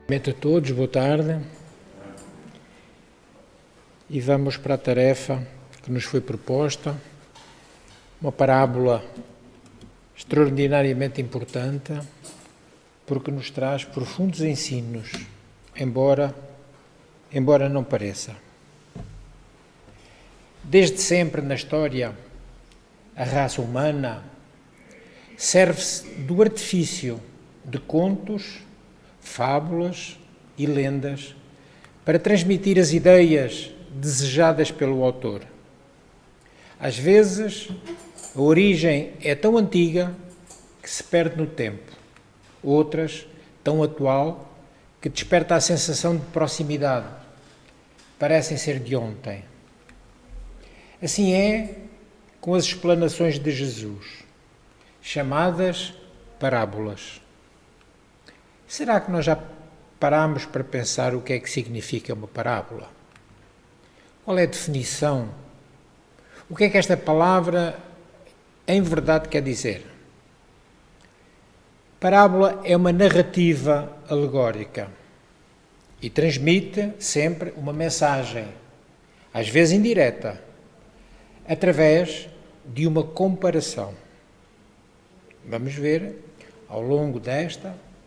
A todos, boa tarde, e vamos para a tarefa que nos foi proposta, uma parábola extraordinariamente importante, porque nos traz profundos ensinos, embora não pareça. Desde sempre na história, a raça humana serve-se do artifício de contos, fábulas e lendas para transmitir as ideias desejadas pelo autor. Às vezes, a origem é tão antiga que se perde no tempo, outras tão atual que desperta a sensação de proximidade, parecem ser de ontem. Assim é com as explanações de Jesus, chamadas parábolas. Será que nós já parámos para pensar o que é que significa uma parábola? Qual é a definição? O que é que esta palavra em verdade quer dizer? Parábola é uma narrativa alegórica e transmite sempre uma mensagem, às vezes indireta, através de uma comparação. Vamos ver, ao longo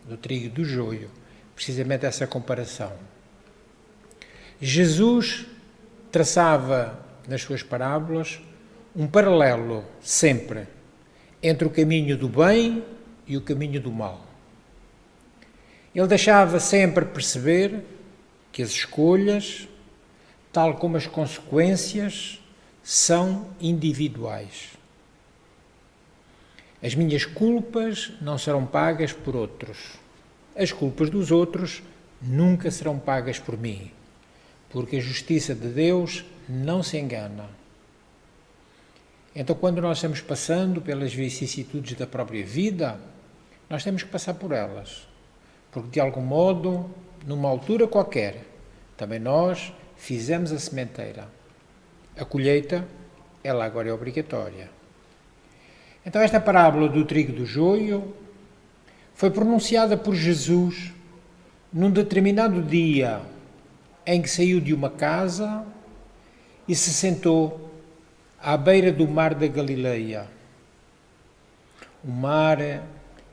do trigo e do joio, precisamente essa comparação. Jesus traçava nas suas parábolas um paralelo sempre entre o caminho do bem e o caminho do mal. Ele deixava sempre perceber que as escolhas, tal como as consequências, são individuais. As minhas culpas não serão pagas por outros. As culpas dos outros nunca serão pagas por mim, porque a justiça de Deus não se engana. Então, quando nós estamos passando pelas vicissitudes da própria vida, nós temos que passar por elas, porque de algum modo, numa altura qualquer, também nós fizemos a sementeira. A colheita, ela agora é obrigatória. Então esta parábola do trigo e do joio foi pronunciada por Jesus num determinado dia em que saiu de uma casa e se sentou à beira do mar da Galileia. Um mar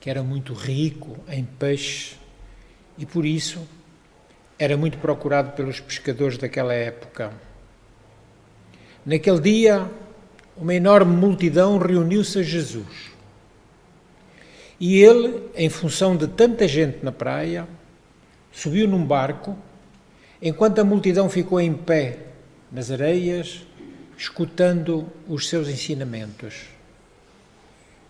que era muito rico em peixe e por isso era muito procurado pelos pescadores daquela época. Naquele dia, uma enorme multidão reuniu-se a Jesus. E ele, em função de tanta gente na praia, subiu num barco, enquanto a multidão ficou em pé nas areias, escutando os seus ensinamentos.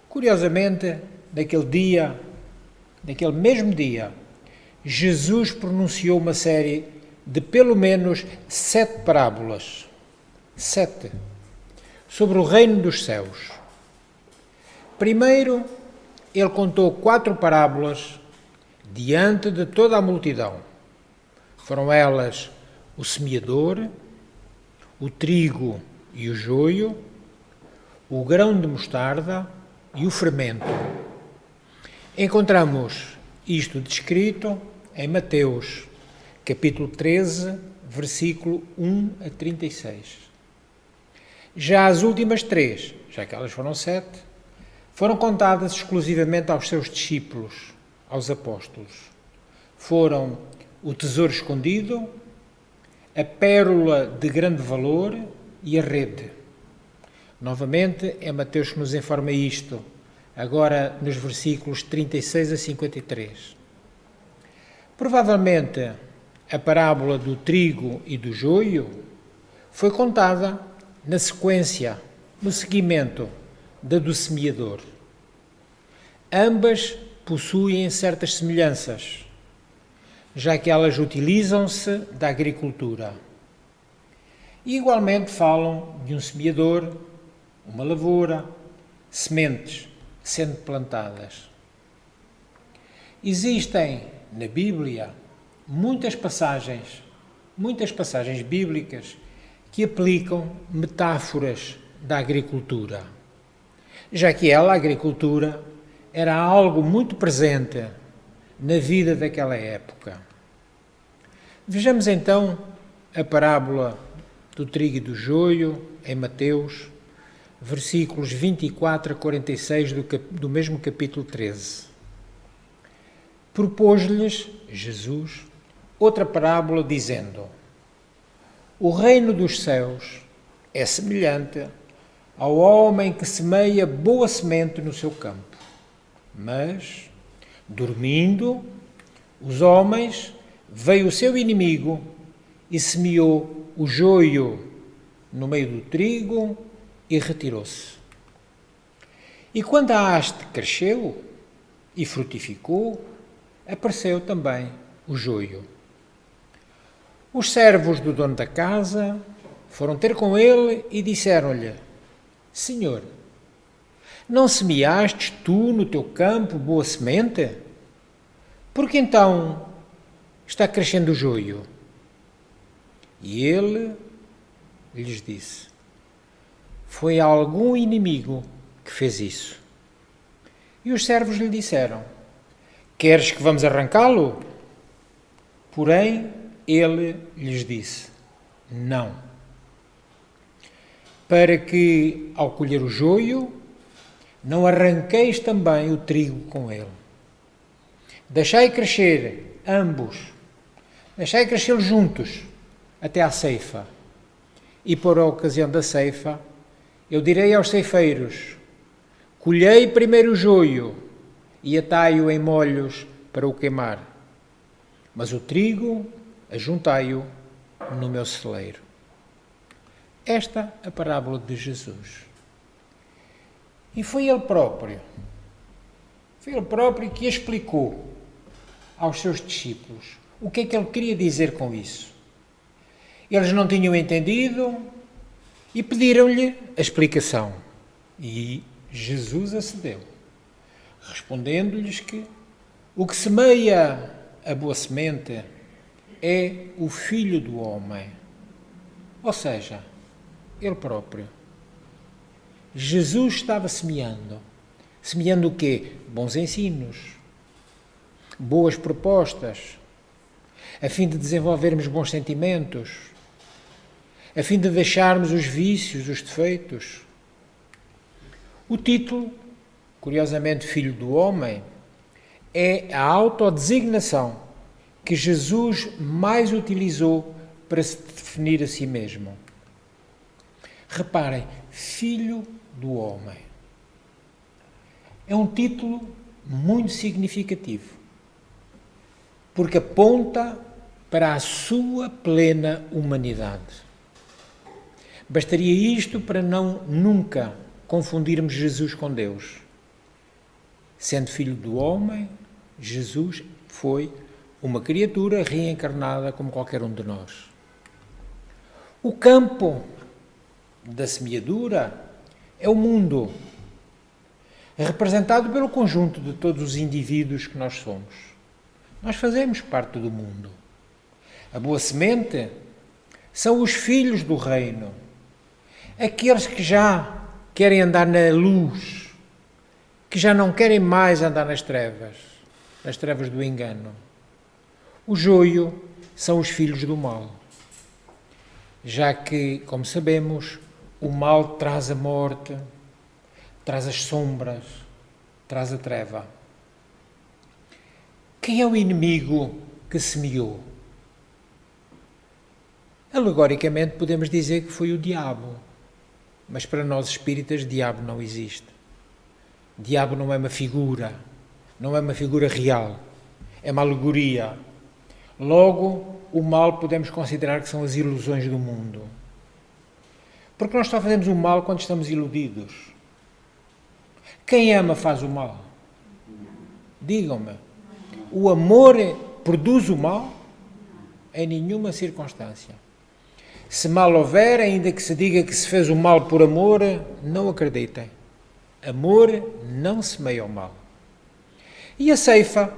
Curiosamente, naquele mesmo dia, Jesus pronunciou uma série de pelo menos 7 parábolas. 7. Sobre o reino dos céus. Primeiro, ele contou 4 parábolas diante de toda a multidão. Foram elas o semeador, o trigo e o joio, o grão de mostarda e o fermento. Encontramos isto descrito em Mateus, capítulo 13, versículo 1 a 36. Já as últimas 3, já que elas foram 7, foram contadas exclusivamente aos seus discípulos, aos apóstolos. Foram o tesouro escondido, a pérola de grande valor e a rede. Novamente, é Mateus que nos informa isto, agora nos versículos 36 a 53. Provavelmente, a parábola do trigo e do joio foi contada na sequência, no seguimento da do semeador. Ambas possuem certas semelhanças, já que elas utilizam-se da agricultura. E igualmente falam de um semeador, uma lavoura, sementes sendo plantadas. Existem na Bíblia muitas passagens bíblicas que aplicam metáforas da agricultura, já que a agricultura, era algo muito presente na vida daquela época. Vejamos então a parábola do trigo e do joio em Mateus, versículos 24 a 46 do mesmo capítulo 13. Propôs-lhes Jesus outra parábola dizendo: o reino dos céus é semelhante ao homem que semeia boa semente no seu campo. Mas, dormindo, os homens, veio o seu inimigo e semeou o joio no meio do trigo e retirou-se. E quando a haste cresceu e frutificou, apareceu também o joio. Os servos do dono da casa foram ter com ele e disseram-lhe: Senhor, não semeastes tu no teu campo boa semente? Por que então está crescendo o joio? E ele lhes disse: foi algum inimigo que fez isso. E os servos lhe disseram: queres que vamos arrancá-lo? Porém, ele lhes disse: não. Para que, ao colher o joio, não arranqueis também o trigo com ele. Deixai crescer ambos, deixai crescer juntos, até à ceifa. E por ocasião da ceifa, eu direi aos ceifeiros: colhei primeiro o joio e atai-o em molhos para o queimar, mas o trigo ajuntai-o no meu celeiro. Esta é a parábola de Jesus. E foi ele próprio que explicou aos seus discípulos o que é que ele queria dizer com isso. Eles não tinham entendido e pediram-lhe a explicação. E Jesus acedeu, respondendo-lhes que o que semeia a boa semente é o Filho do Homem, ou seja, ele próprio. Jesus estava semeando. Semeando o quê? Bons ensinos, boas propostas, a fim de desenvolvermos bons sentimentos, a fim de deixarmos os vícios, os defeitos. O título, curiosamente Filho do Homem, é a autodesignação que Jesus mais utilizou para se definir a si mesmo. Reparem, Filho do Homem. É um título muito significativo, porque aponta para a sua plena humanidade. Bastaria isto para nunca confundirmos Jesus com Deus. Sendo Filho do Homem, Jesus foi uma criatura reencarnada como qualquer um de nós. O campo da semeadura é o mundo, representado pelo conjunto de todos os indivíduos que nós somos. Nós fazemos parte do mundo. A boa semente são os filhos do reino, aqueles que já querem andar na luz, que já não querem mais andar nas trevas do engano. O joio são os filhos do mal, já que, como sabemos, o mal traz a morte, traz as sombras, traz a treva. Quem é o inimigo que semeou? Alegoricamente podemos dizer que foi o diabo, mas para nós espíritas diabo não existe. Diabo não é uma figura, não é uma figura real, é uma alegoria. Logo, o mal podemos considerar que são as ilusões do mundo. Porque nós só fazemos o mal quando estamos iludidos. Quem ama faz o mal. Digam-me, o amor produz o mal? Em nenhuma circunstância. Se mal houver, ainda que se diga que se fez o mal por amor, não acreditem. Amor não semeia o mal. E a ceifa,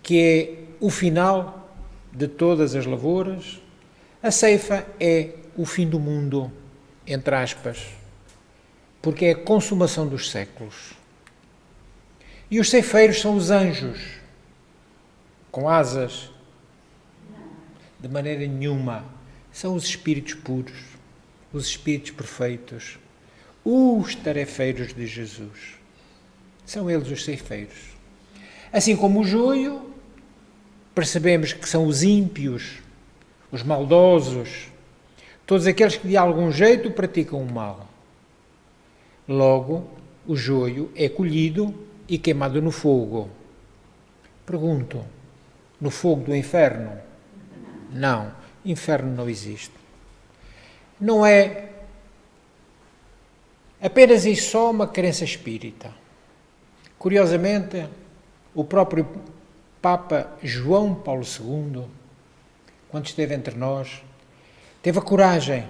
que é o final de todas as lavouras, a ceifa é o fim do mundo, entre aspas, porque é a consumação dos séculos. E os ceifeiros são os anjos, com asas, de maneira nenhuma. São os espíritos puros, os espíritos perfeitos, os tarefeiros de Jesus. São eles os ceifeiros. Assim como o joio, percebemos que são os ímpios, os maldosos, todos aqueles que de algum jeito praticam o mal. Logo, o joio é colhido e queimado no fogo. Pergunto, no fogo do inferno? Não, inferno não existe. Não é apenas e só uma crença espírita. Curiosamente, o próprio Papa João Paulo II, quando esteve entre nós, teve a coragem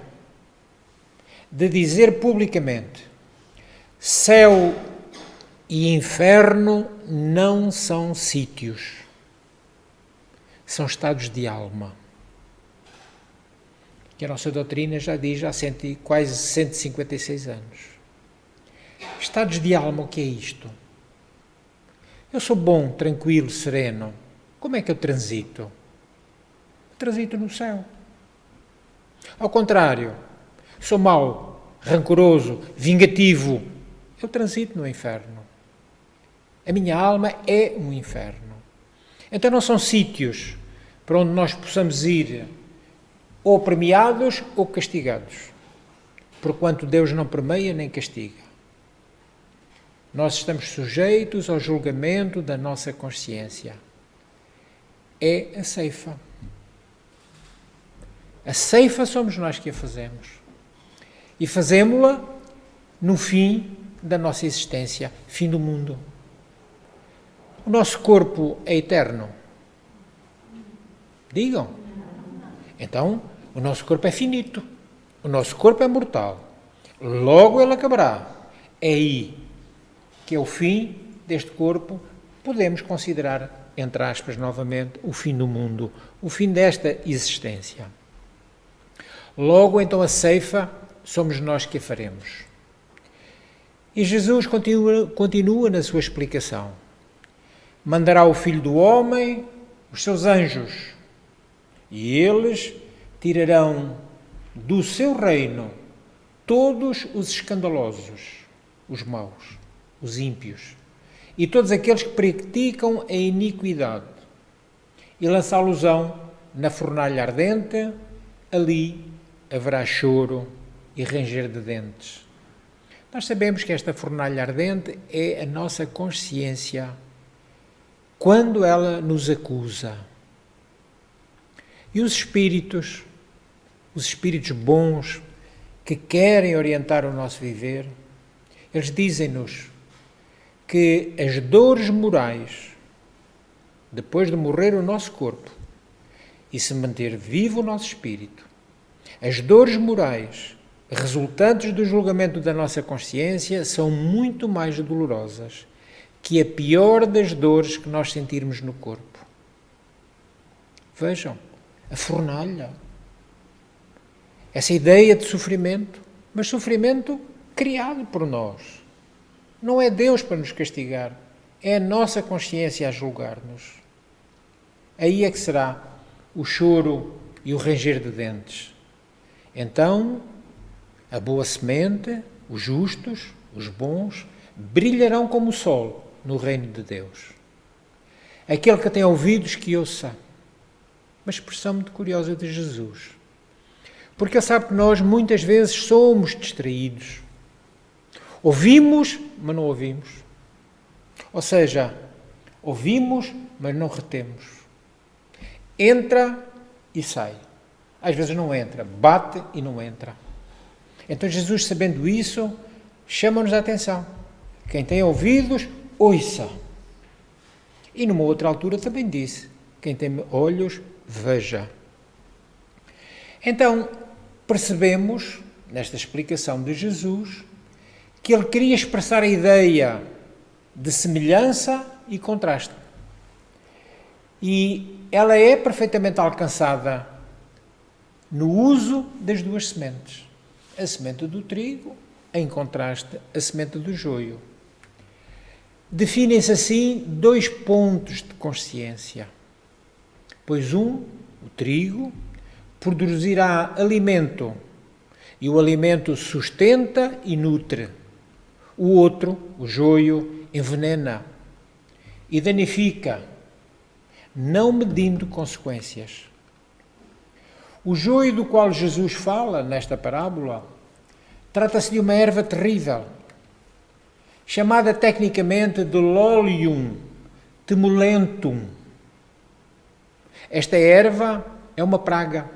de dizer publicamente: céu e inferno não são sítios, são estados de alma. Que a nossa doutrina já diz há quase 156 anos. Estados de alma, o que é isto? Eu sou bom, tranquilo, sereno. Como é que eu transito? Eu transito no céu. Ao contrário, sou mau, rancoroso, vingativo. Eu transito no inferno. A minha alma é um inferno. Então não são sítios para onde nós possamos ir ou premiados ou castigados, porquanto Deus não premia nem castiga. Nós estamos sujeitos ao julgamento da nossa consciência. É a ceifa. A ceifa somos nós que a fazemos. E fazemos-la no fim da nossa existência, fim do mundo. O nosso corpo é eterno. Digam. Então, o nosso corpo é finito. O nosso corpo é mortal. Logo ele acabará. É aí que é o fim deste corpo. Podemos considerar, entre aspas, novamente, o fim do mundo, o fim desta existência. Logo, então, a ceifa somos nós que a faremos. E Jesus continua na sua explicação. Mandará o Filho do Homem, os seus anjos, e eles tirarão do seu reino todos os escandalosos, os maus, os ímpios, e todos aqueles que praticam a iniquidade, e lançá-los-ão na fornalha ardente. Ali haverá choro e ranger de dentes. Nós sabemos que esta fornalha ardente é a nossa consciência quando ela nos acusa. E os espíritos bons que querem orientar o nosso viver, eles dizem-nos que as dores morais, depois de morrer o nosso corpo e se manter vivo o nosso espírito, as dores morais resultantes do julgamento da nossa consciência são muito mais dolorosas que a pior das dores que nós sentirmos no corpo. Vejam, a fornalha, essa ideia de sofrimento, mas sofrimento criado por nós. Não é Deus para nos castigar, é a nossa consciência a julgar-nos. Aí é que será o choro e o ranger de dentes. Então, a boa semente, os justos, os bons, brilharão como o sol no reino de Deus. Aquele que tem ouvidos que ouça. Uma expressão muito curiosa de Jesus. Porque ele sabe que nós muitas vezes somos distraídos. Ouvimos, mas não ouvimos. Ou seja, ouvimos, mas não retemos. Entra e sai. Às vezes não entra, bate e não entra. Então Jesus, sabendo isso, chama-nos a atenção. Quem tem ouvidos, ouça. E numa outra altura também disse, quem tem olhos, veja. Então, percebemos, nesta explicação de Jesus, que ele queria expressar a ideia de semelhança e contraste. E ela é perfeitamente alcançada no uso das duas sementes. A semente do trigo, em contraste, a semente do joio. Definem-se assim dois pontos de consciência. Pois um, O trigo produzirá alimento, e o alimento sustenta e nutre. O outro, o joio, envenena e danifica, não medindo consequências. O joio do qual Jesus fala nesta parábola trata-se de uma erva terrível, chamada tecnicamente de Lolium temulentum. Esta erva é uma praga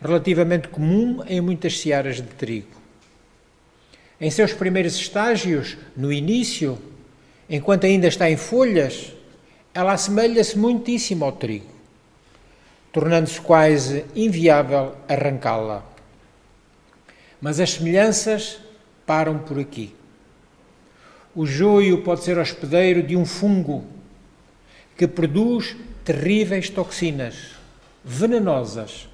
relativamente comum em muitas searas de trigo. Em seus primeiros estágios, no início, enquanto ainda está em folhas, ela assemelha-se muitíssimo ao trigo, tornando-se quase inviável arrancá-la. Mas as semelhanças param por aqui. O joio pode ser hospedeiro de um fungo que produz terríveis toxinas venenosas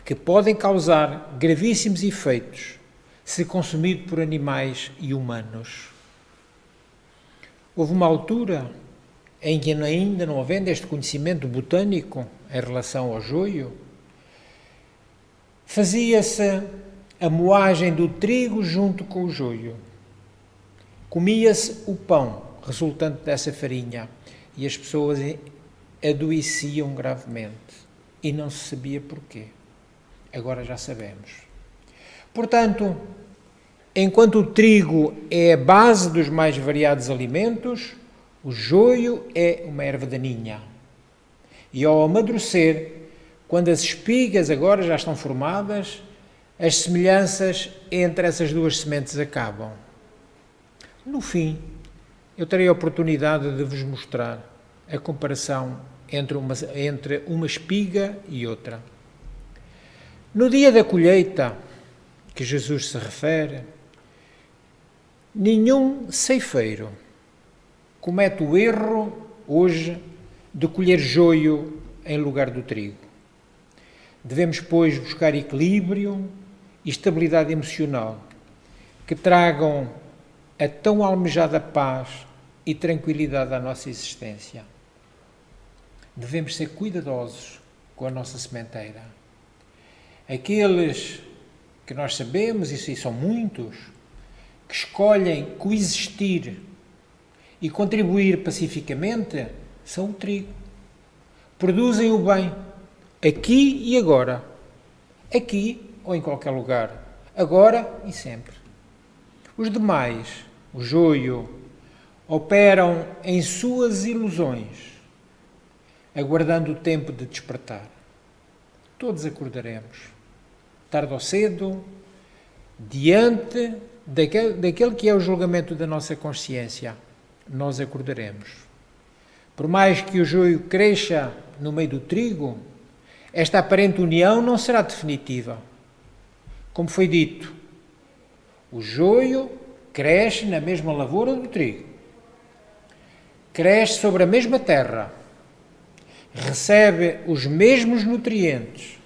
que podem causar gravíssimos efeitos se consumido por animais e humanos. Houve uma altura em que, ainda não havendo este conhecimento botânico em relação ao joio, fazia-se a moagem do trigo junto com o joio. Comia-se o pão resultante dessa farinha e as pessoas adoeciam gravemente e não se sabia porquê. Agora já sabemos. Portanto, enquanto o trigo é a base dos mais variados alimentos, o joio é uma erva daninha. E ao amadurecer, quando as espigas agora já estão formadas, as semelhanças entre essas duas sementes acabam. No fim, eu terei a oportunidade de vos mostrar a comparação entre uma espiga e outra. No dia da colheita, que Jesus se refere, nenhum ceifeiro comete o erro hoje de colher joio em lugar do trigo. Devemos, pois, buscar equilíbrio e estabilidade emocional que tragam a tão almejada paz e tranquilidade à nossa existência. Devemos ser cuidadosos com a nossa sementeira. Aqueles que nós sabemos, e são muitos, que escolhem coexistir e contribuir pacificamente, são o trigo. Produzem o bem, aqui e agora. Aqui ou em qualquer lugar. Agora e sempre. Os demais, o joio, operam em suas ilusões, aguardando o tempo de despertar. Todos acordaremos, tarde ou cedo, diante daquele que é o julgamento da nossa consciência, nós acordaremos. Por mais que o joio cresça no meio do trigo, esta aparente união não será definitiva. Como foi dito, o joio cresce na mesma lavoura do trigo, cresce sobre a mesma terra, recebe os mesmos nutrientes,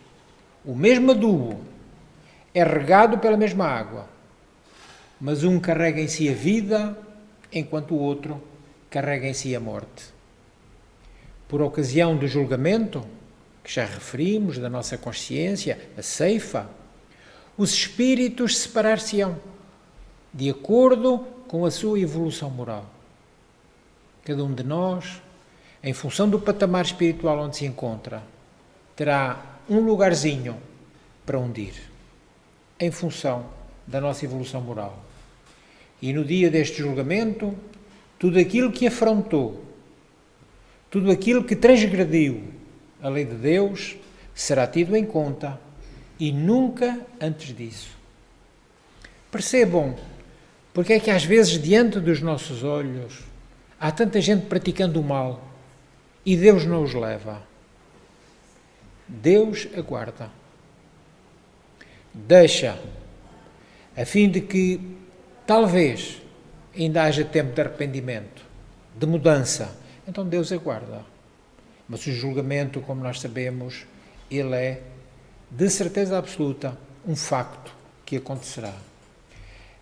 o mesmo adubo, é regado pela mesma água, mas um carrega em si a vida, enquanto o outro carrega em si a morte. Por ocasião do julgamento, que já referimos, da nossa consciência, a ceifa, os espíritos separar-se-ão, de acordo com a sua evolução moral. Cada um de nós, em função do patamar espiritual onde se encontra, terá um lugarzinho para onde ir, em função da nossa evolução moral. E no dia deste julgamento, tudo aquilo que afrontou, tudo aquilo que transgrediu a lei de Deus, será tido em conta e nunca antes disso. Percebam porque é que às vezes diante dos nossos olhos há tanta gente praticando o mal e Deus não os leva. Deus aguarda. Deixa, a fim de que talvez ainda haja tempo de arrependimento, de mudança. Então Deus aguarda. Mas o julgamento, como nós sabemos, ele é, de certeza absoluta, um facto que acontecerá.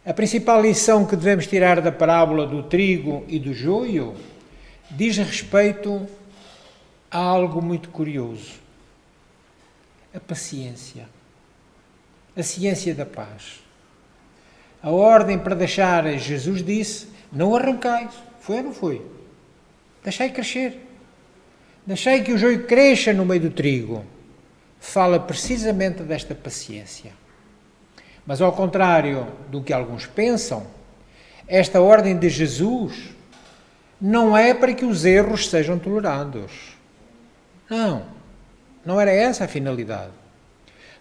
A principal lição que devemos tirar da parábola do trigo e do joio diz respeito a algo muito curioso. a paciência, a ciência da paz. A ordem para deixar, Jesus disse, não arrancais. Foi ou não foi? Deixai crescer. Deixai que o joio cresça no meio do trigo. Fala precisamente desta paciência. Mas ao contrário do que alguns pensam, esta ordem de Jesus não é para que os erros sejam tolerados. Não era essa a finalidade.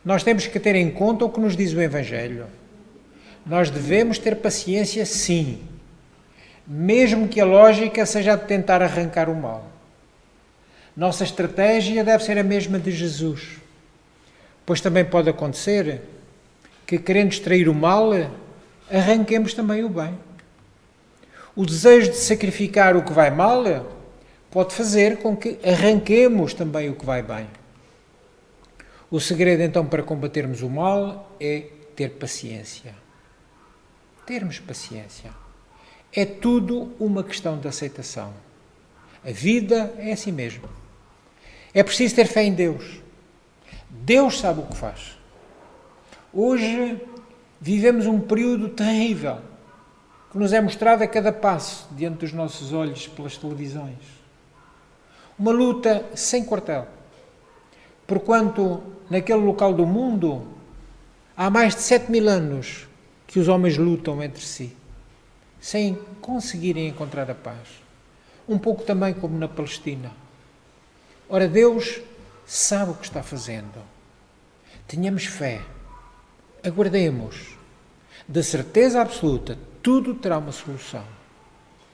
Nós temos que ter em conta o que nos diz o Evangelho. Nós devemos ter paciência, sim, mesmo que a lógica seja a de tentar arrancar o mal. Nossa estratégia deve ser a mesma de Jesus, pois também pode acontecer que, querendo extrair o mal, arranquemos também o bem. O desejo de sacrificar o que vai mal pode fazer com que arranquemos também o que vai bem. O segredo, então, para combatermos o mal é ter paciência. Termos paciência. É tudo uma questão de aceitação. A vida é assim mesmo. É preciso ter fé em Deus. Deus sabe o que faz. Hoje vivemos um período terrível que nos é mostrado a cada passo diante dos nossos olhos pelas televisões. Uma luta sem quartel. Porquanto naquele local do mundo há mais de 7.000 anos que os homens lutam entre si, sem conseguirem encontrar a paz. Um pouco também como na Palestina. Ora, Deus sabe o que está fazendo. Tenhamos fé. Aguardemos. De certeza absoluta, tudo terá uma solução.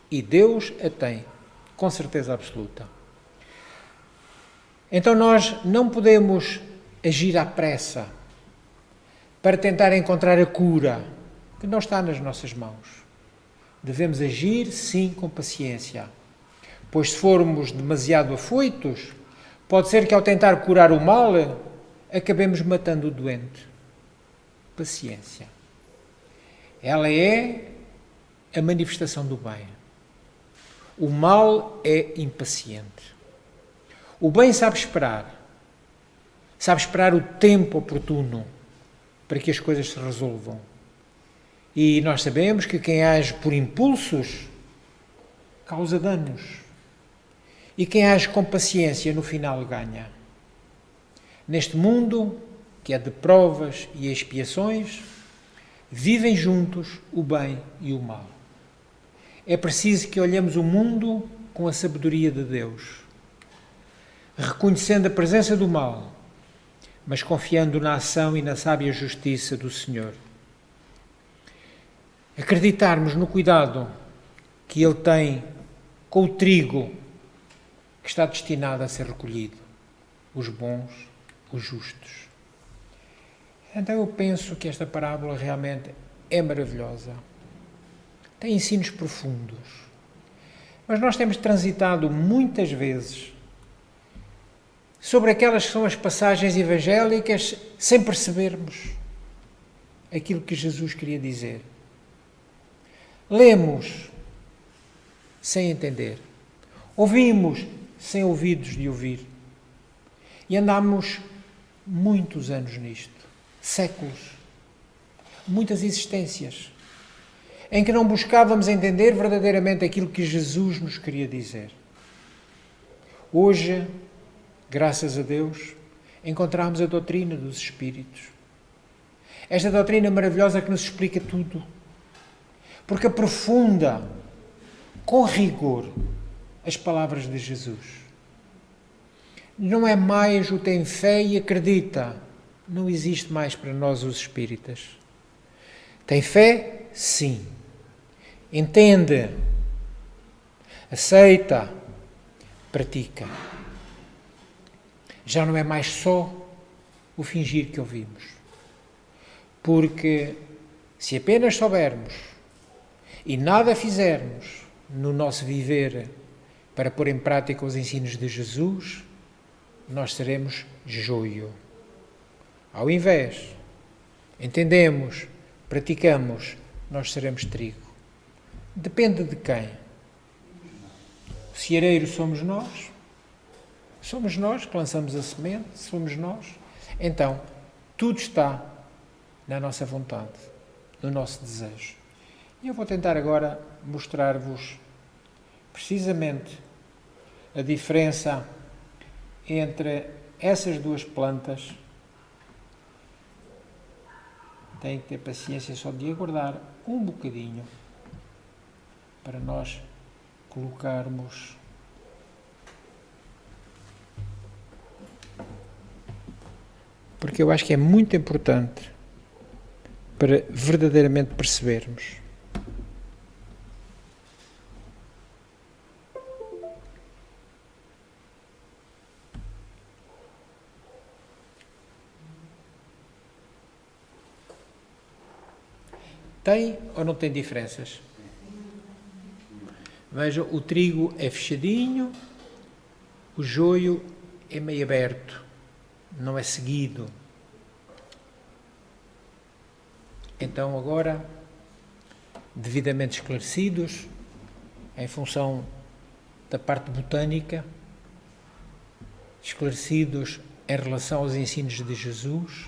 E Deus a tem, com certeza absoluta. Então nós não podemos agir à pressa para tentar encontrar a cura, que não está nas nossas mãos. Devemos agir, sim, com paciência, pois se formos demasiado afoitos, pode ser que ao tentar curar o mal, acabemos matando o doente. Paciência. Ela é a manifestação do bem. O mal é impaciente. O bem sabe esperar o tempo oportuno para que as coisas se resolvam. E nós sabemos que quem age por impulsos causa danos. E quem age com paciência no final ganha. Neste mundo, que é de provas e expiações, vivem juntos o bem e o mal. É preciso que olhemos o mundo com a sabedoria de Deus, reconhecendo a presença do mal, mas confiando na ação e na sábia justiça do Senhor. Acreditarmos no cuidado que Ele tem com o trigo que está destinado a ser recolhido, os bons, os justos. Então eu penso que esta parábola realmente é maravilhosa. Tem ensinos profundos. Mas nós temos transitado muitas vezes sobre aquelas que são as passagens evangélicas sem percebermos aquilo que Jesus queria dizer. Lemos sem entender. Ouvimos sem ouvidos de ouvir. E andamos muitos anos nisto. Séculos. Muitas existências. Em que não buscávamos entender verdadeiramente aquilo que Jesus nos queria dizer. Hoje, graças a Deus, encontramos a doutrina dos Espíritos. Esta doutrina maravilhosa que nos explica tudo. Porque aprofunda, com rigor, as palavras de Jesus. Não é mais o tem fé e acredita. Não existe mais para nós os espíritas. Tem fé? Sim. Entende. Aceita. Pratica. Já não é mais só o fingir que ouvimos. Porque se apenas soubermos e nada fizermos no nosso viver para pôr em prática os ensinos de Jesus, nós seremos joio. Ao invés, entendemos, praticamos, nós seremos trigo. Depende de quem. O ceareiro somos nós que lançamos a semente, somos nós. Então, tudo está na nossa vontade, no nosso desejo. E eu vou tentar agora mostrar-vos precisamente a diferença entre essas duas plantas. Tem que ter paciência só de aguardar um bocadinho para nós colocarmos porque eu acho que é muito importante para verdadeiramente percebermos. Tem ou não tem diferenças? Vejam, o trigo é fechadinho, o joio é meio aberto, não é seguido. Então agora, devidamente esclarecidos, em função da parte botânica, esclarecidos em relação aos ensinos de Jesus,